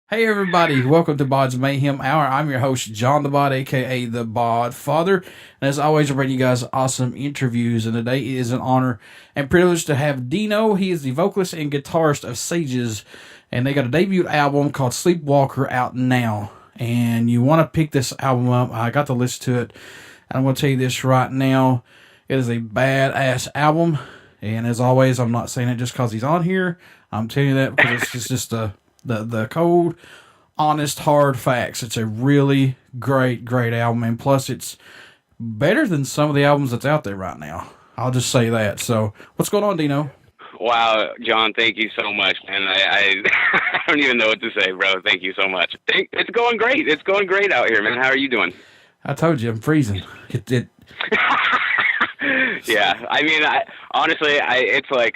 Hey everybody, welcome to BODS Mayhem Hour. I'm your host, John the Bod, aka the Bod Father. And as always, I bring you guys awesome interviews. And today it is an honor and privilege to have Dino. He is the vocalist and guitarist of SAGES. And they got a debut album called Sleepwalker out now. And you want to pick this album up. I got to listen to it. And I'm going to tell you this right now. It is a badass album. And as always, I'm not saying it just because he's on here. I'm telling you that because it's just the cold, honest, hard facts. It's a really great album, and plus it's better than some of the albums that's out there right now. I'll just say that. So, what's going on, Dino? Wow, John, thank you so much, man. I don't even know what to say, bro. Thank you so much. It's going great. It's going great out here, man. How are you doing? I told you, I'm freezing. Yeah, I mean, honestly, it's like,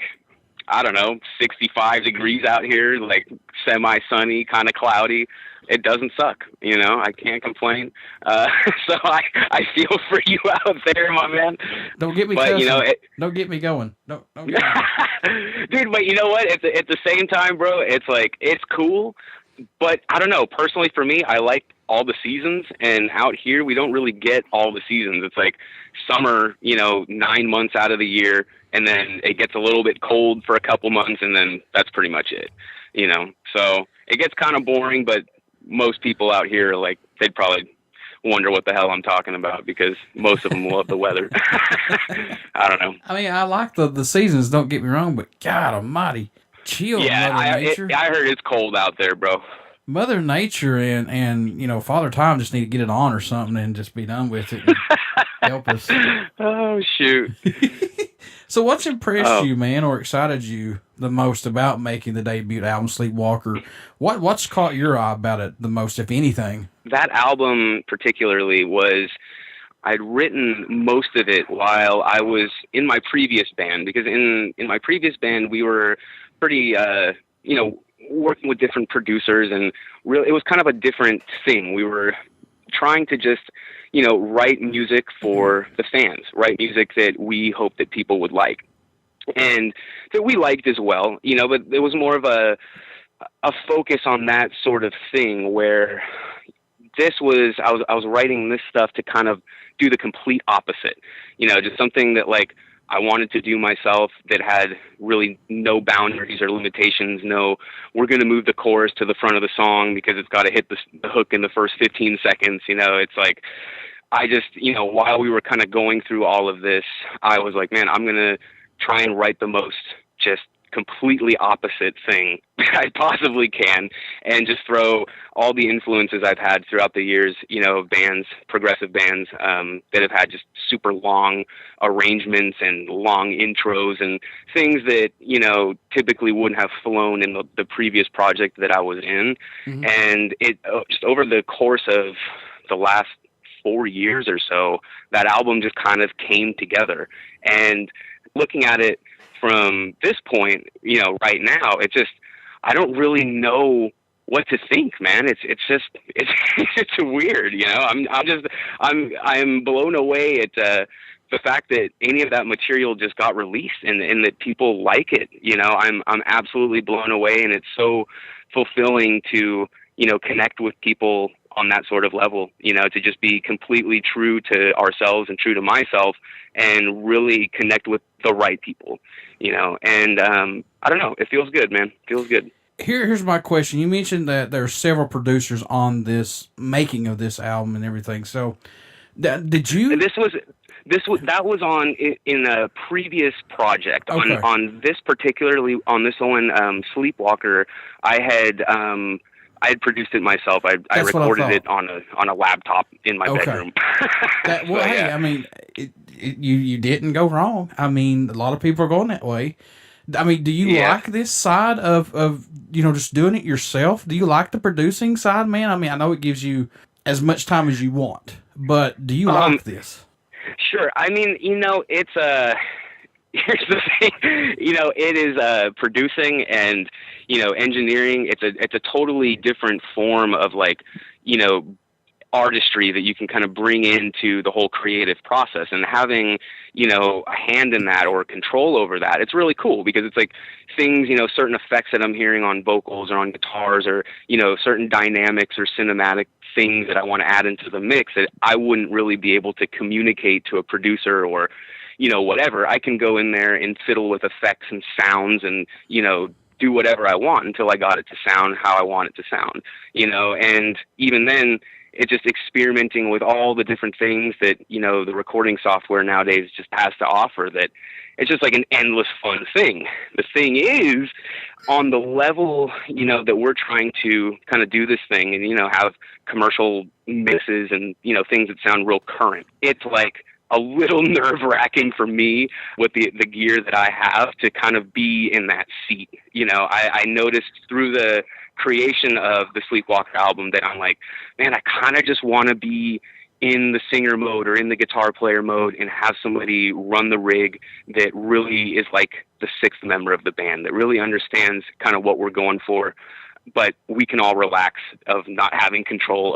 I don't know, 65 degrees out here, like semi-sunny, kind of cloudy. It doesn't suck, you know. I can't complain. So I feel for you out there, my man. Don't get me but, cussing. You know, don't get me going. Don't get me going. Dude, but you know what? At the same time, bro, it's like, it's cool. But I don't know. Personally, for me, I like all the seasons. And out here, we don't really get all the seasons. It's like summer, 9 months out of the year. And then it gets a little bit cold for a couple months, and then that's pretty much it, So it gets kind of boring, but most people out here, like, they'd probably wonder what the hell I'm talking about because most of them love the weather. I don't know. I mean, I like the seasons, don't get me wrong, but God almighty, chill, yeah, Mother Nature. I heard it's cold out there, bro. Mother Nature and Father Time just need to get it on or something and just be done with it and help us. Oh, shoot. So what's impressed you, man, or excited you the most about making the debut album, Sleepwalker? What's caught your eye about it the most, if anything? That album particularly I'd written most of it while I was in my previous band, because in my previous band, we were pretty, working with different producers, and really it was kind of a different thing. We were trying to just write music for the fans, write music that we hope that people would like and that we liked as well, but there was more of a focus on that sort of thing where I was writing this stuff to kind of do the complete opposite, just something that like I wanted to do myself that had really no boundaries or limitations. No, we're going to move the chorus to the front of the song because it's got to hit the hook in the first 15 seconds. It's like, I just, while we were kind of going through all of this, I was like, man, I'm going to try and write the most just completely opposite thing I possibly can, and just throw all the influences I've had throughout the years, bands, progressive bands, that have had just super long arrangements and long intros and things that, typically wouldn't have flown in the previous project that I was in. Mm-hmm. And it just over the course of the last 4 years or so, that album just kind of came together. And looking at it from this point, right now, it's just, I don't really know what to think, man. It's just weird, I'm blown away at the fact that any of that material just got released and that people like it. I'm absolutely blown away, and it's so fulfilling to, connect with people on that sort of level, to just be completely true to ourselves and true to myself and really connect with the right people, and I don't know, it feels good, man. It feels good. Here's my question. You mentioned that there are several producers on this making of this album and everything. So did you... That was on in a previous project. Okay. On this particularly, on this one, Sleepwalker, I had produced it myself. I recorded it on a laptop in my bedroom. Hey, I mean, you didn't go wrong. I mean, a lot of people are going that way. I mean, do you like this side of just doing it yourself? Do you like the producing side, man? I mean, I know it gives you as much time as you want, but do you like this? Sure. I mean, it's here's the thing, it is producing and engineering. It's a totally different form of, like, artistry that you can kind of bring into the whole creative process, and having, you know, a hand in that or control over that. It's really cool because it's like things, you know, certain effects that I'm hearing on vocals or on guitars, or, you know, certain dynamics or cinematic things that I want to add into the mix that I wouldn't really be able to communicate to a producer or, you know, whatever. I can go in there and fiddle with effects and sounds and, you know, do whatever I want until I got it to sound how I want it to sound, you know. And even then, it's just experimenting with all the different things that, you know, the recording software nowadays just has to offer, that it's just like an endless fun thing. The thing is, on the level, you know, that we're trying to kind of do this thing and, you know, have commercial mixes and, you know, things that sound real current, it's like a little nerve-wracking for me with the gear that I have to kind of be in that seat. You know, I noticed through the creation of the Sleepwalker album that I'm like, man, I kind of just want to be in the singer mode or in the guitar player mode and have somebody run the rig that really is like the sixth member of the band, that really understands kind of what we're going for, but we can all relax of not having control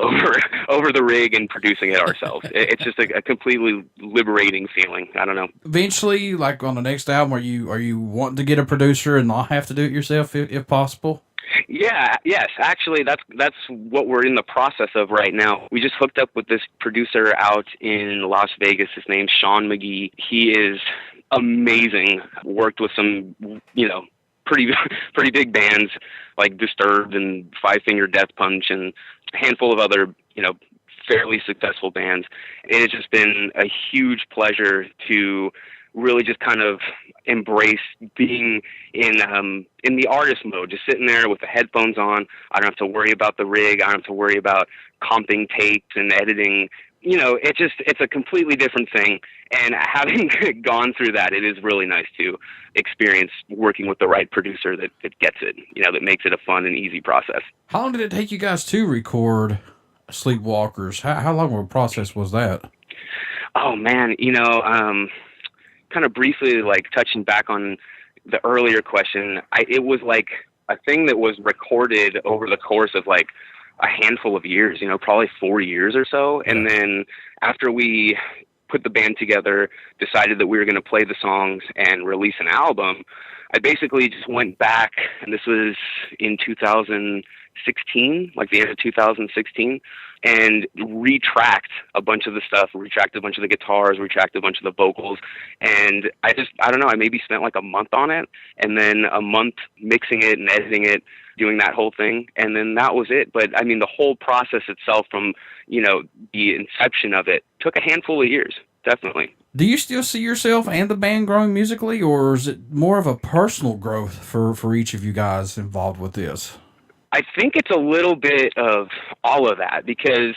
over the rig and producing it ourselves. It's just a completely liberating feeling. I don't know. Eventually, like on the next album, are you wanting to get a producer and not have to do it yourself if possible? Yeah, yes. Actually, that's what we're in the process of right now. We just hooked up with this producer out in Las Vegas. His name's Sean McGee. He is amazing. Worked with some, you know, pretty big bands like Disturbed and Five Finger Death Punch and a handful of other, you know, fairly successful bands. It has just been a huge pleasure to really just kind of embrace being in the artist mode, just sitting there with the headphones on. I don't have to worry about the rig. I don't have to worry about comping tapes and editing. You know, it's a completely different thing. And having gone through that, it is really nice to experience working with the right producer that gets it, you know, that makes it a fun and easy process. How long did it take you guys to record Sleepwalkers? How long of a process was that? Oh, man, you know, kind of briefly, like touching back on the earlier question, it was like a thing that was recorded over the course of like a handful of years, you know, probably 4 years or so. And then after we put the band together, decided that we were going to play the songs and release an album, I basically just went back, and this was in 2016, like the end of 2016, and retracked a bunch of the stuff, retracked a bunch of the guitars, retracked a bunch of the vocals, and I don't know, I maybe spent like a month on it, and then a month mixing it and editing it, doing that whole thing, and then that was it. But I mean, the whole process itself, from, you know, the inception of it, took a handful of years, definitely. Do you still see yourself and the band growing musically, or is it more of a personal growth for each of you guys involved with this? I think it's a little bit of all of that, because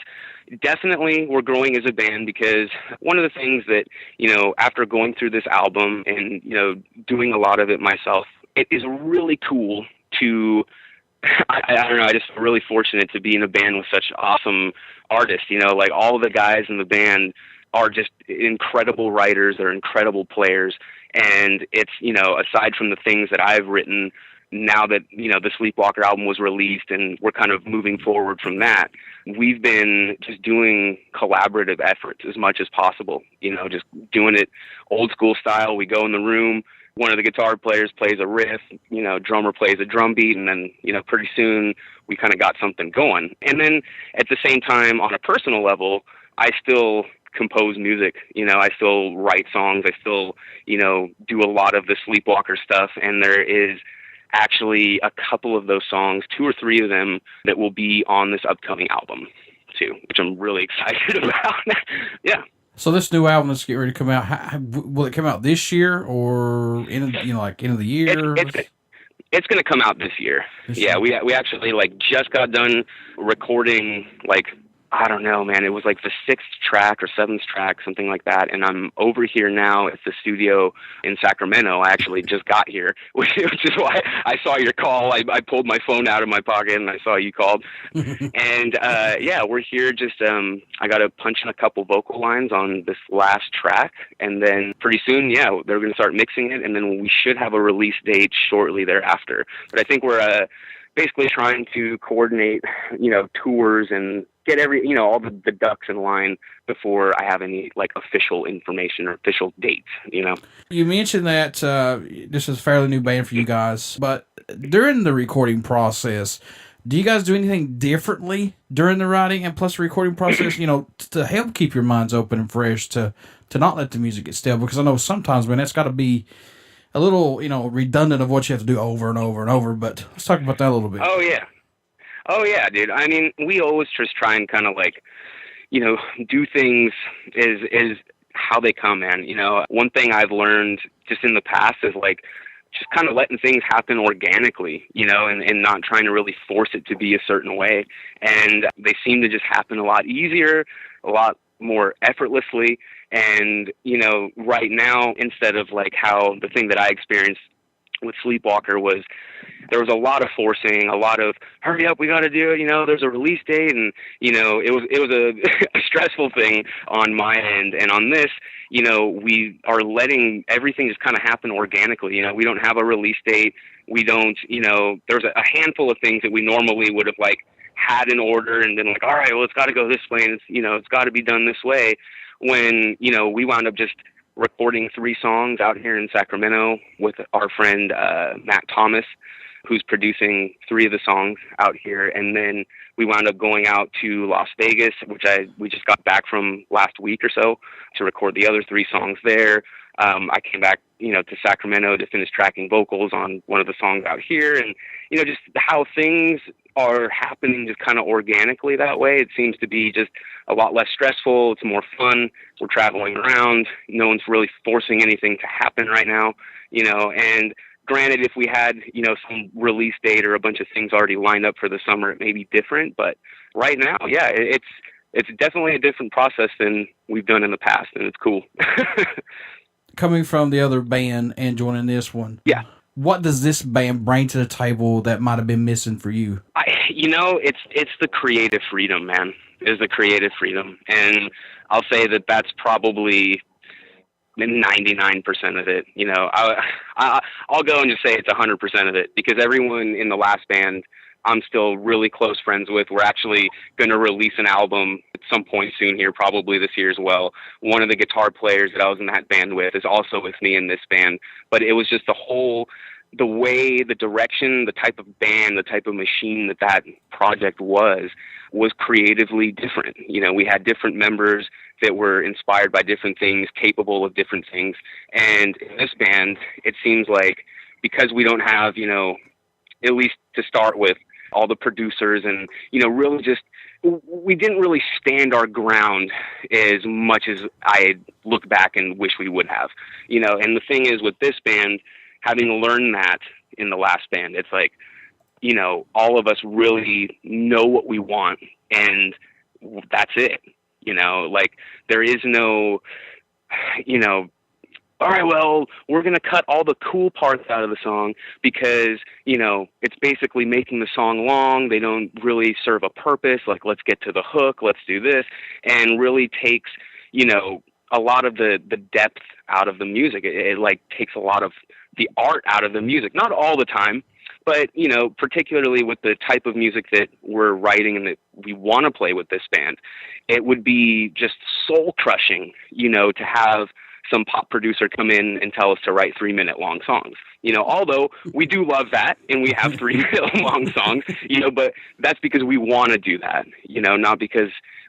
definitely we're growing as a band, because one of the things that, you know, after going through this album and, you know, doing a lot of it myself, it is really cool to, I don't know, I just feel really fortunate to be in a band with such awesome artists. You know, like all the guys in the band are just incredible writers. They're incredible players. And it's, you know, aside from the things that I've written, now that, you know, the Sleepwalker album was released and we're kind of moving forward from that, we've been just doing collaborative efforts as much as possible, you know, just doing it old school style. We go in the room, one of the guitar players plays a riff, you know, drummer plays a drum beat, and then, you know, pretty soon we kind of got something going. And then at the same time, on a personal level, I still compose music, you know, I still write songs, I still, you know, do a lot of the Sleepwalker stuff, and there is actually a couple of those songs, 2 or 3 of them, that will be on this upcoming album too, which I'm really excited about. Yeah. So this new album that's getting ready to come out, will it come out this year or end of the year? It's going to come out this year. We actually like just got done recording, like, I don't know, man. It was like the 6th track or 7th track, something like that. And I'm over here now at the studio in Sacramento. I actually just got here, which is why I saw your call. I pulled my phone out of my pocket and I saw you called. And yeah, we're here just, I got to punch in a couple vocal lines on this last track. And then pretty soon, yeah, they're going to start mixing it. And then we should have a release date shortly thereafter. But I think we're basically trying to coordinate, you know, tours and get all the ducks in line before I have any like official information or official dates, You mentioned that this is a fairly new band for you guys, but during the recording process, do you guys do anything differently during the writing and plus the recording process, to help keep your minds open and fresh, to not let the music get stale? Because I know sometimes, man, that's got to be a little, redundant of what you have to do over and over and over, but let's talk about that a little bit. Oh yeah, dude. I mean, we always just try and kind of like, do things is how they come, man. One thing I've learned just in the past is like, just kind of letting things happen organically, and not trying to really force it to be a certain way. And they seem to just happen a lot easier, a lot more effortlessly. And, right now, instead of like how the thing that I experienced with Sleepwalker was, there was a lot of forcing, a lot of hurry up, we got to do it, there's a release date. And, it was a stressful thing on my end. And on this, we are letting everything just kind of happen organically. We don't have a release date. We don't, there's a handful of things that we normally would have like had in order and been like, all right, well, it's got to go this way. And it's got to be done this way. When, we wound up just recording 3 songs out here in Sacramento with our friend, Matt Thomas, who's producing 3 of the songs out here. And then we wound up going out to Las Vegas, which we just got back from last week or so, to record the other 3 songs there. I came back, to Sacramento to finish tracking vocals on one of the songs out here. And, just how things are happening just kind of organically that way. It seems to be just a lot less stressful. It's more fun. We're traveling around. No one's really forcing anything to happen right now, and granted, if we had, some release date or a bunch of things already lined up for the summer, it may be different. But right now, yeah, it's definitely a different process than we've done in the past, and it's cool. Coming from the other band and joining this one, yeah, what does this band bring to the table that might have been missing for you? It's the creative freedom, man. Is the creative freedom, and I'll say that that's probably 99% of it. I'll go and just say it's 100% of it, because everyone in the last band I'm still really close friends with. We're actually going to release an album at some point soon here, probably this year as well. One of the guitar players that I was in that band with is also with me in this band. But it was just the way, the direction, the type of band, the type of machine that project was creatively different. We had different members that were inspired by different things, capable of different things. And in this band, it seems like, because we don't have, at least to start with, all the producers and, really just, we didn't really stand our ground as much as I look back and wish we would have, and the thing is with this band, having learned that in the last band, it's like, all of us really know what we want, and that's it. Like, there is no, all right, well, we're going to cut all the cool parts out of the song because, it's basically making the song long. They don't really serve a purpose. Like, let's get to the hook. Let's do this. And really takes, a lot of the depth out of the music. It like takes a lot of the art out of the music. Not all the time, but, particularly with the type of music that we're writing and that we want to play with this band, it would be just soul crushing, to have some pop producer come in and tell us to write 3-minute long songs, although we do love that and we have 3-minute long songs, but that's because we want to do that, not because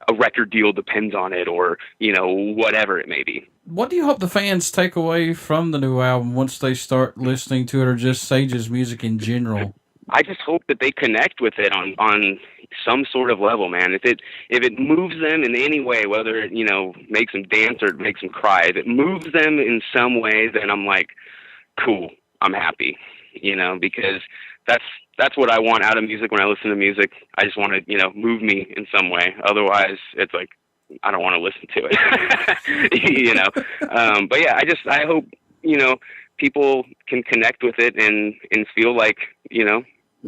a record deal depends on it or, whatever it may be. What do you hope the fans take away from the new album once they start listening to it, or just Sage's music in general? I just hope that they connect with it on some sort of level, man. If it moves them in any way, whether it, makes them dance or it makes them cry, if it moves them in some way, then I'm like, cool, I'm happy, because that's what I want out of music. When I listen to music, I just want to, move me in some way. Otherwise, it's like, I don't want to listen to it, but yeah, I hope, people can connect with it and feel like,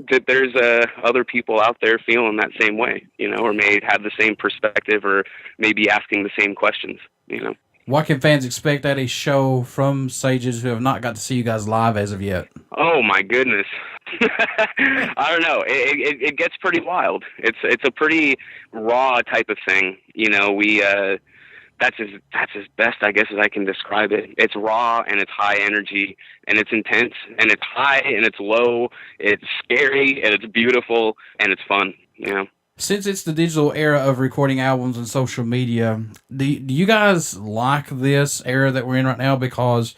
that there's other people out there feeling that same way, or may have the same perspective or maybe asking the same questions, What can fans expect at a show from Sages who have not got to see you guys live as of yet? Oh my goodness. I don't know. It gets pretty wild. It's a pretty raw type of thing. You know, that's as best, I guess, as I can describe it. It's raw and it's high energy and it's intense and it's high and it's low. It's scary and it's beautiful and it's fun. You know. Since it's the digital era of recording albums and social media, do you guys like this era that we're in right now? Because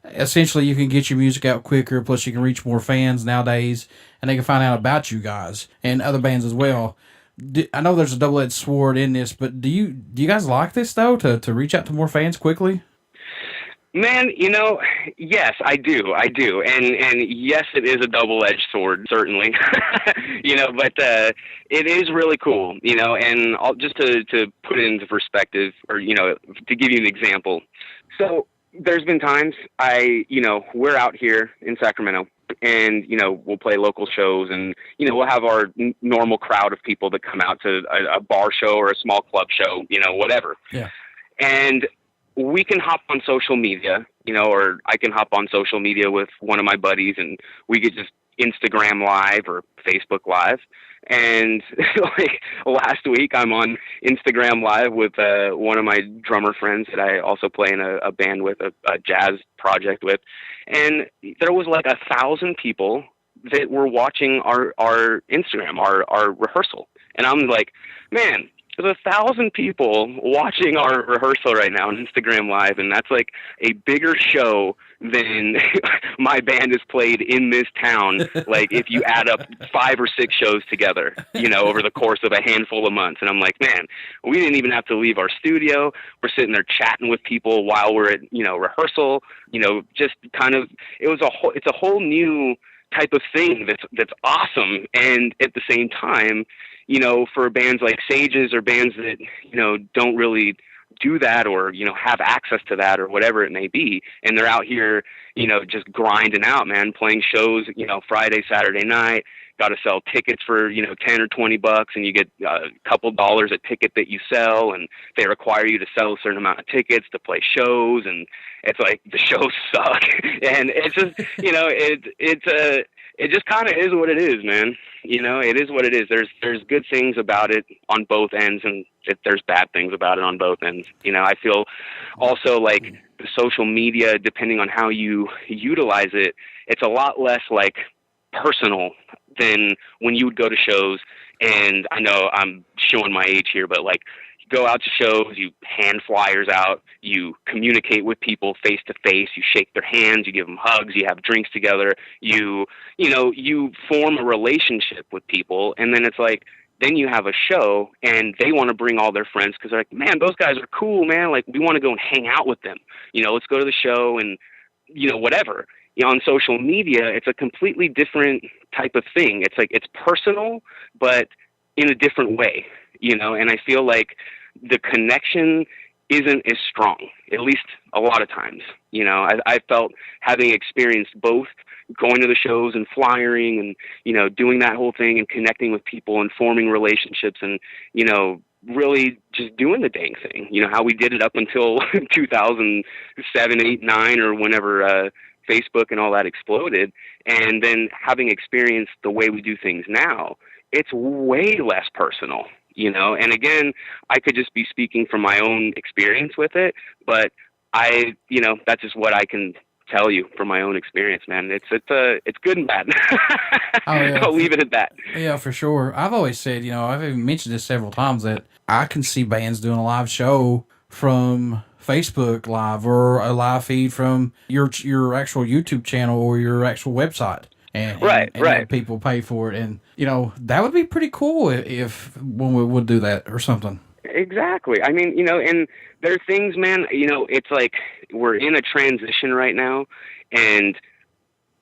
essentially you can get your music out quicker, plus you can reach more fans nowadays, and they can find out about you guys and other bands as well. I know there's a double-edged sword in this, but do you guys like this, though, to reach out to more fans quickly? Man, you know, yes, I do. And yes, it is a double-edged sword, certainly. You know, but it is really cool, you know, and just to put it into perspective, or, you know, to give you an example. So there's been times we're out here in Sacramento, and, you know, we'll play local shows, and, you know, we'll have our normal crowd of people that come out to a bar show or a small club show, you know, whatever. Yeah. And we can hop on social media, you know, or I can hop on social media with one of my buddies, and we could just Instagram Live or Facebook Live. And like last week, I'm on Instagram Live with one of my drummer friends that I also play in a band with, a jazz project with. And there was like 1,000 people that were watching our Instagram, our rehearsal. And I'm like, man, there's 1,000 people watching our rehearsal right now on Instagram Live, and that's like a bigger show than my band has played in this town. Like if you add up 5 or 6 shows together, you know, over the course of a handful of months. And I'm like, man, we didn't even have to leave our studio. We're sitting there chatting with people while we're at, you know, rehearsal. You know, just kind of it's a whole new type of thing that's awesome. And at the same time, you know, for bands like SAGES or bands that, you know, don't really do that or, you know, have access to that or whatever it may be, and they're out here, you know, just grinding out, man, playing shows, you know, Friday, Saturday night, got to sell tickets for, you know, $10 or $20, and you get a couple dollars a ticket that you sell, and they require you to sell a certain amount of tickets to play shows, and it's like the shows suck. And it's just, you know, it just kind of is what it is, man. You know, it is what it is. There's good things about it on both ends, and there's bad things about it on both ends. You know, I feel also like the social media, depending on how you utilize it, it's a lot less like personal than when you would go to shows. And I know I'm showing my age here, but like, go out to shows, you hand flyers out, you communicate with people face to face, you shake their hands, you give them hugs, you have drinks together, you form a relationship with people. And then it's like, then you have a show and they want to bring all their friends because they're like, man, those guys are cool, man. Like, we want to go and hang out with them. You know, let's go to the show and, you know, whatever. You know, on social media, it's a completely different type of thing. It's like, it's personal, but in a different way, you know, and I feel like the connection isn't as strong, at least a lot of times. You know, I felt, having experienced both going to the shows and flyering and, you know, doing that whole thing and connecting with people and forming relationships and, you know, really just doing the dang thing, you know, how we did it up until 2007, 8, 9, or whenever Facebook and all that exploded. And then having experienced the way we do things now, it's way less personal. You know, and again, I could just be speaking from my own experience with it, but you know, that's just what I can tell you from my own experience, man. It's good and bad. Oh, yeah. I'll leave it at that. Yeah, for sure. I've always said, you know, I've even mentioned this several times, that I can see bands doing a live show from Facebook Live or a live feed from your actual YouTube channel or your actual website. And right. People pay for it, and you know, that would be pretty cool if when we would do that or something. Exactly. I mean, you know, and there are things, man. You know, it's like we're in a transition right now, and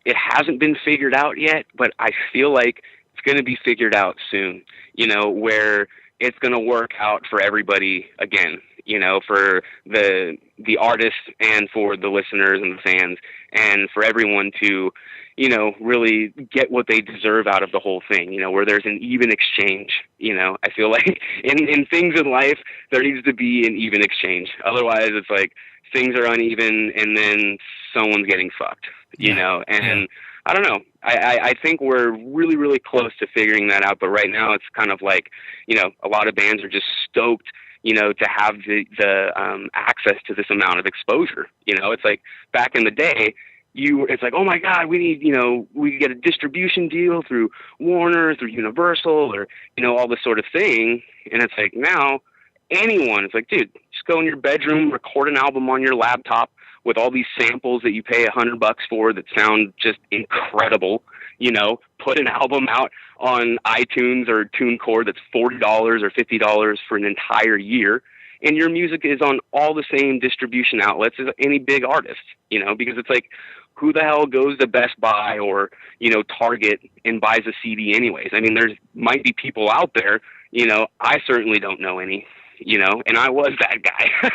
it hasn't been figured out yet. But I feel like it's going to be figured out soon. You know, where it's going to work out for everybody again. You know, for the artists and for the listeners and the fans, and for everyone to, you know, really get what they deserve out of the whole thing, you know, where there's an even exchange. You know, I feel like in things in life, there needs to be an even exchange. Otherwise, it's like things are uneven and then someone's getting fucked, you know, and I don't know. I think we're really, really close to figuring that out. But right now it's kind of like, a lot of bands are just stoked, to have the access to this amount of exposure. It's like back in the day, it's like, oh my God, we need, we get a distribution deal through Warner, through Universal, or, all this sort of thing. And it's like now anyone, it's like, dude, just go in your bedroom, record an album on your laptop with all these samples that you pay $100 for that sound just incredible, put an album out on iTunes or TuneCore that's $40 or $50 for an entire year. And your music is on all the same distribution outlets as any big artist, because it's like, who the hell goes to Best Buy or, Target and buys a CD anyways? I mean, there's might be people out there, I certainly don't know any, and I was that guy.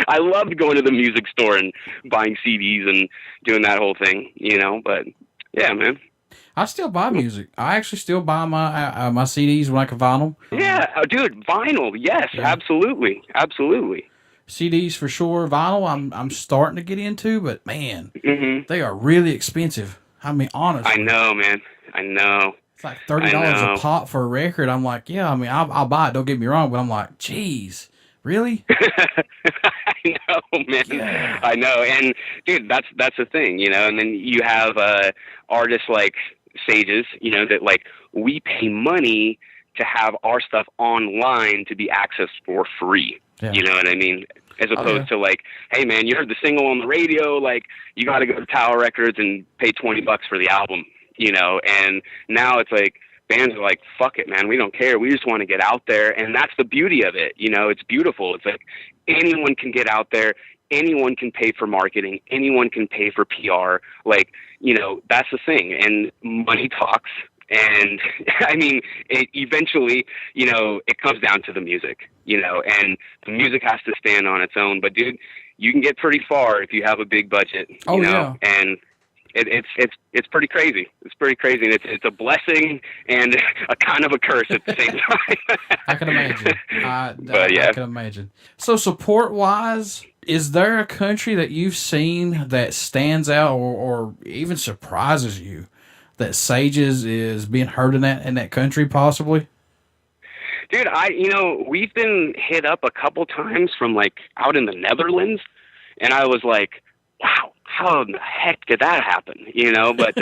I loved going to the music store and buying CDs and doing that whole thing, but yeah, man. I still buy music. I actually still buy my my CDs when I can find them. Yeah, dude, vinyl. Yes, yeah. Absolutely. CDs for sure. Vinyl, I'm starting to get into, but man, they are really expensive. I mean, honestly. I know, man. I know. It's like $30 a pop for a record. I'm like, yeah. I mean, I'll buy it. Don't get me wrong, but I'm like, geez, really? I know, man. Yeah. I know, and dude, that's the thing, And then you have artists like SAGES, that like we pay money to have our stuff online to be accessed for free. Yeah. You know what I mean? As opposed to like, hey man, you heard the single on the radio, like you got to go to Tower Records and pay $20 for the album, and now it's like bands are like, fuck it, man. We don't care. We just want to get out there. And that's the beauty of it. It's beautiful. It's like anyone can get out there. Anyone can pay for marketing. Anyone can pay for PR. Like, that's the thing. And money talks. And I mean, eventually, it comes down to the music, and the music has to stand on its own. But dude, you can get pretty far if you have a big budget, yeah. And it's pretty crazy. It's pretty crazy. And it's a blessing and a kind of a curse at the same time. I can imagine. I can imagine. So support wise, is there a country that you've seen that stands out or even surprises you that SAGES is being heard in that country possibly? Dude, we've been hit up a couple times from like out in the Netherlands, and I was like, wow, how in the heck did that happen? But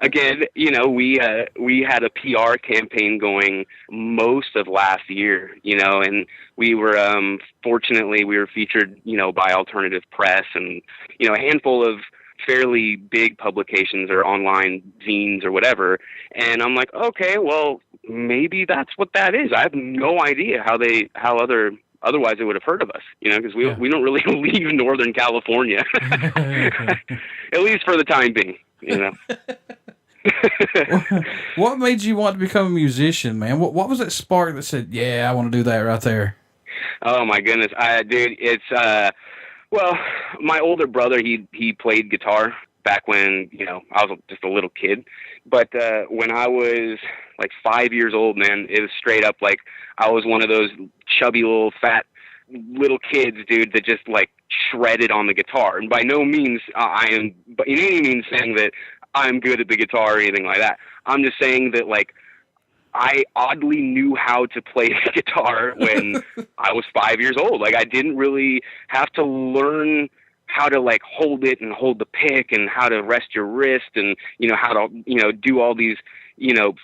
again, we had a PR campaign going most of last year, and we were fortunately we were featured, by alternative press and a handful of fairly big publications or online zines or whatever. And I'm like, okay, well, maybe that's what that is. I have no idea otherwise they would have heard of us, because we don't really leave Northern California, at least for the time being, What made you want to become a musician, man? What was that spark that said, yeah, I want to do that right there? Oh my goodness. Dude, it's, well, my older brother, he played guitar back when, I was just a little kid. But when I was like 5 years old, man, it was straight up like I was one of those chubby little fat little kids, dude, that just like shredded on the guitar. And by no means I am in any means saying that I'm good at the guitar or anything like that. I'm just saying that like I oddly knew how to play the guitar when I was 5 years old. Like I didn't really have to learn how to like hold it and hold the pick and how to rest your wrist and, how to, do all these,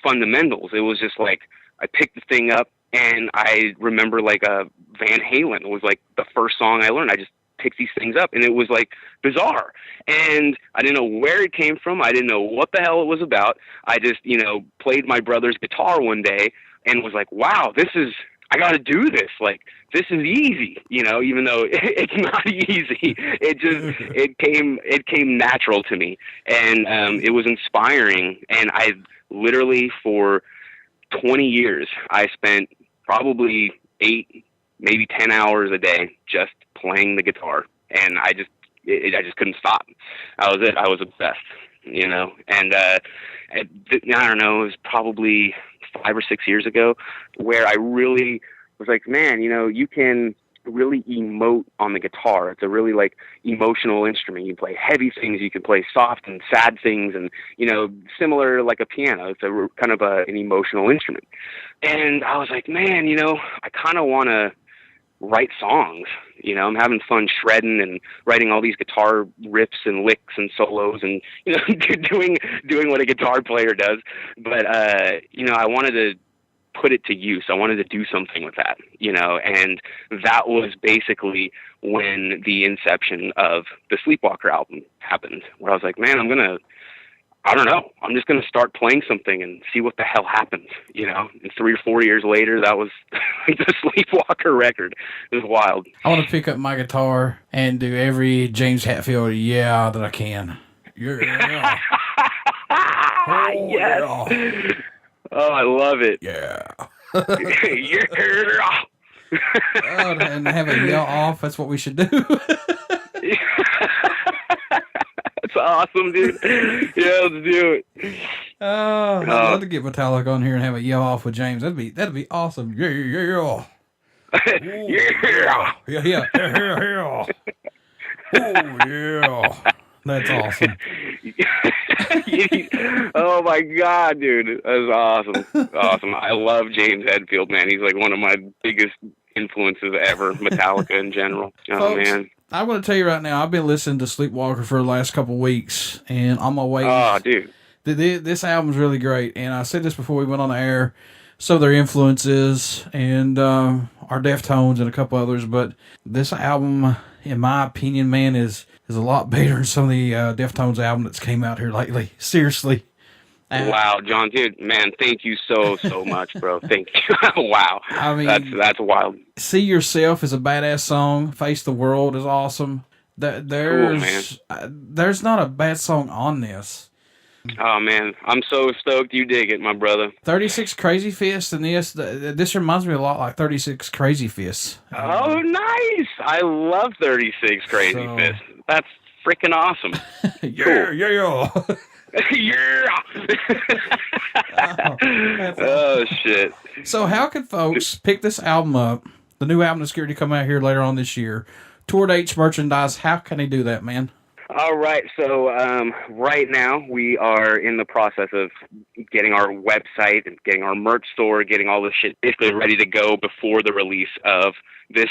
fundamentals. It was just like, I picked the thing up and I remember like Van Halen was like the first song I learned. I just picked these things up and it was like bizarre. And I didn't know where it came from. I didn't know what the hell it was about. I just, played my brother's guitar one day and was like, wow, I got to do this. Like, this is easy, even though it's not easy. It came natural to me. And it was inspiring. And I literally for 20 years, I spent probably 8, maybe 10 hours a day just playing the guitar. And I just couldn't stop. That was it. I was obsessed, and I don't know, it was probably 5 or 6 years ago where I really was like, man, you can really emote on the guitar. It's a really like emotional instrument. You play heavy things, you can play soft and sad things, and similar like a piano. It's a kind of an emotional instrument. And I was like, man, I kind of want to write songs. I'm having fun shredding and writing all these guitar riffs and licks and solos and doing what a guitar player does. But I wanted to put it to use. I wanted to do something with that, and that was basically when the inception of the Sleepwalker album happened, where I was like, man, I'm just going to start playing something and see what the hell happens, and 3 or 4 years later, that was the Sleepwalker record. It was wild. I want to pick up my guitar and do every James Hetfield yeah that I can. Yeah. Oh, yes. yeah. Oh, I love it. Yeah. Yeah. Oh, and have a yell off. That's what we should do. That's awesome, dude. Yeah, let's do it. Oh, I'd love to get Metallica on here and have a yell off with James. That'd be awesome. Yeah, yeah, yeah. Yeah. Oh, yeah. That's awesome. Oh my God, dude. That's awesome. Awesome. I love James Hetfield, man. He's like one of my biggest influences ever, Metallica in general. Oh, folks, man. I want to tell you right now, I've been listening to Sleepwalker for the last couple of weeks, and on my way. Oh, dude. This album's really great, and I said this before we went on the air. Some of their influences and our Deftones and a couple others, but this album, in my opinion, man, is a lot better than some of the Deftones album that's came out here lately. Seriously. Wow, John, dude, man, thank you so much, bro. Thank you. Wow. I mean, that's wild. See Yourself is a badass song. Face the World is awesome. There's not a bad song on this. Oh, man, I'm so stoked you dig it, my brother. 36 Crazy Fists, and this reminds me a lot like 36 Crazy Fists. Oh, nice. I love 36 Crazy Fists. That's freaking awesome. Yeah. Yeah. Oh, shit. So how can folks pick this album up, the new album that's going to come out here later on this year, Tour Dates, merchandise? How can they do that, man? All right, so right now we are in the process of getting our website and getting our merch store, getting all this shit basically ready to go before the release of this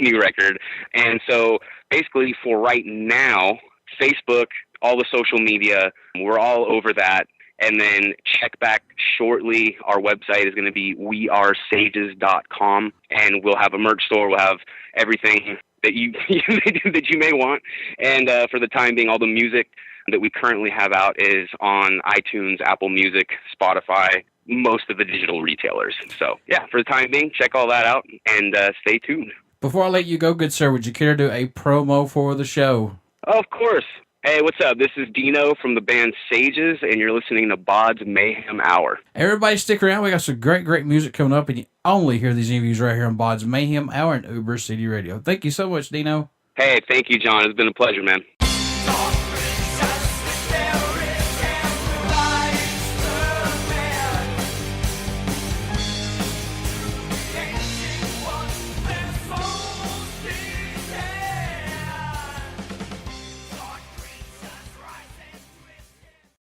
new record. And so basically for right now, Facebook, all the social media, we're all over that. And then check back shortly. Our website is going to be wearesages.com, and we'll have a merch store. We'll have everything that you that you may want. And for the time being, all the music that we currently have out is on iTunes, Apple Music, Spotify, most of the digital retailers. So yeah, for the time being, check all that out and stay tuned. Before I let you go, good sir, would you care to do a promo for the show? Of course. Hey, what's up? This is Dino from the band SAGES, and you're listening to BODS Mayhem Hour. Everybody stick around. We got some great music coming up, and you only hear these interviews right here on BODS Mayhem Hour and Uber City Radio. Thank you so much, Dino. Hey, thank you, John. It's been a pleasure, man.